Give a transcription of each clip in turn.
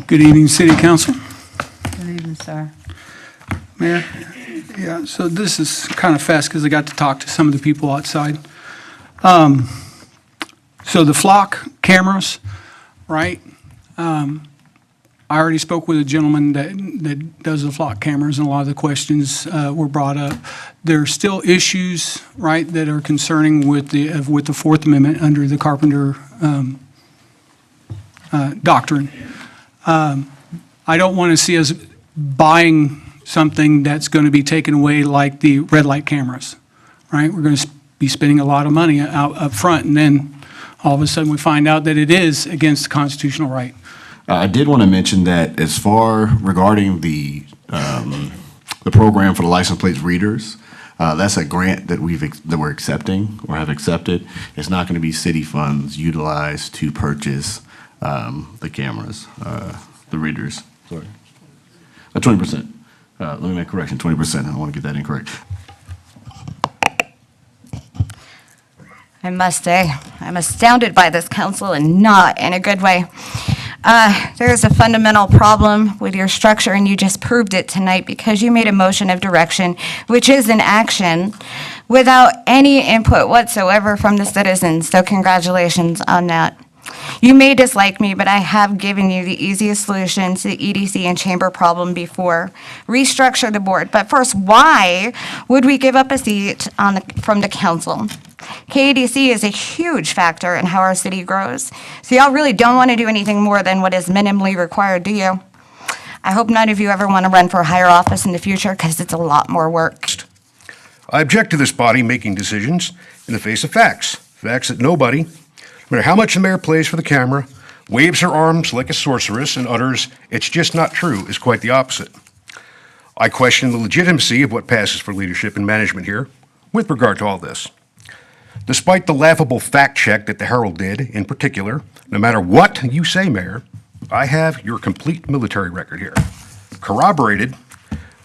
Good evening, City Council. Good evening, sir. Mayor, yeah, so this is kind of fast because I got to talk to some of the people outside. So the flock cameras, right? I already spoke with a gentleman that does the flock cameras, and a lot of the questions were brought up. There are still issues, right, that are concerning with the Fourth Amendment under the Carpenter doctrine. I don't want to see us buying something that's going to be taken away like the red light cameras, right? We're going to be spending a lot of money out up front, and then all of a sudden we find out that it is against the constitutional right. I did want to mention that as far regarding the program for the license plates readers, that's a grant that we're accepting or have accepted. It's not going to be city funds utilized to purchase the cameras, the readers. Sorry, 20%. Let me make a correction. 20%. I don't want to get that incorrect. I must say, I'm astounded by this council and not in a good way. There's a fundamental problem with your structure, and you just proved it tonight because you made a motion of direction, which is an action, without any input whatsoever from the citizens. So congratulations on that. You may dislike me, but I have given you the easiest solution to the EDC and chamber problem before. Restructure the board. But first, why would we give up a seat from the council? KADC is a huge factor in how our city grows. So y'all really don't want to do anything more than what is minimally required, do you? I hope none of you ever want to run for a higher office in the future because it's a lot more work. I object to this body making decisions in the face of facts. Facts that nobody, no matter how much the mayor plays for the camera, waves her arms like a sorceress and utters, "It's just not true," is quite the opposite. I question the legitimacy of what passes for leadership and management here with regard to all this. Despite the laughable fact check that the Herald did, in particular, no matter what you say, Mayor, I have your complete military record here, corroborated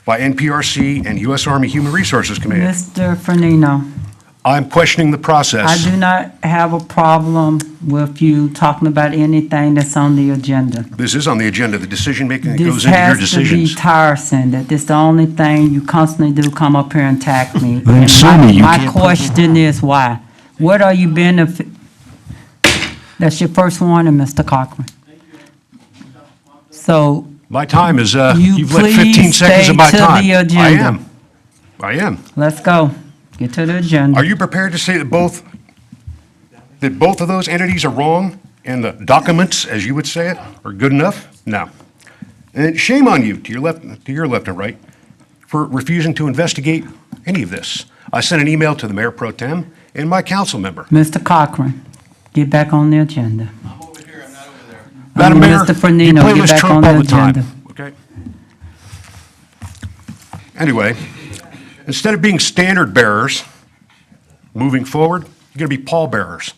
by NPRC and U.S. Army Human Resources Command. Mr. Fernino, I'm questioning the process. I do not have a problem with you talking about anything that's on the agenda. This is on the agenda, the decision-making that goes This into your has to be decisions. tiresome, that this the only thing you constantly do, come up here and attack me. Then And sue me, you my can't- question is why? What are you benefit? That's your first warning, Mr. Cochran. So My time is, you you've let 15 please seconds stay of my to time. the agenda. I am. let's go. Get to the agenda. Are you prepared to say that both of those entities are wrong and the documents, as you would say it, are good enough? No. And shame on you, to your left and right, for refusing to investigate any of this. I sent an email to the Mayor Pro Tem and my council member. Mr. Cochran, get back on the agenda. I'm over here, I'm not over there. Madam Mayor, Mr. Fernino, you play get this back Trump on all the the time, agenda. okay? Anyway, instead of being standard bearers, moving forward, you're going to be pallbearers.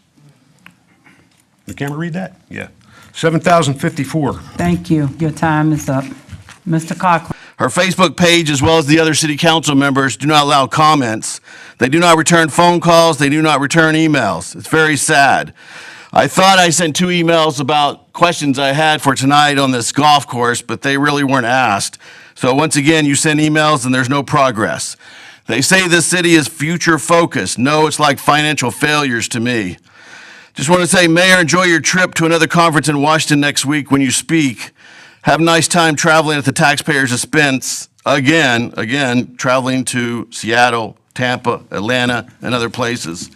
The camera read that? Yeah. 7,054. Thank you. Your time is up. Mr. Cochran. Her Facebook page, as well as the other city council members, do not allow comments. They do not return phone calls. They do not return emails. It's very sad. I thought I sent 2 emails about questions I had for tonight on this golf course, but they really weren't asked. So once again, you send emails and there's no progress. They say this city is future focused. No, it's like financial failures to me. Just want to say, Mayor, enjoy your trip to another conference in Washington next week when you speak. Have a nice time traveling at the taxpayers' expense, again, traveling to Seattle, Tampa, Atlanta, and other places.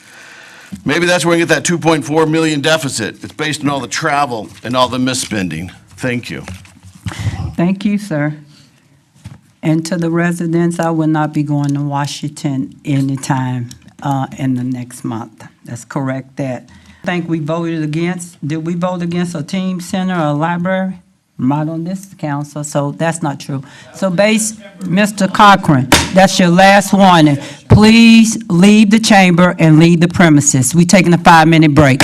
Maybe that's where we get that $2.4 million deficit. It's based on all the travel and all the misspending. Thank you. Thank you, sir. And to the residents, I will not be going to Washington anytime in the next month. Let's correct that. I think we voted against, did we vote against a team center or a library? Not on this council, so that's not true. So Mr. Cochran, that's your last warning. Please leave the chamber and leave the premises. We're taking a 5-minute break.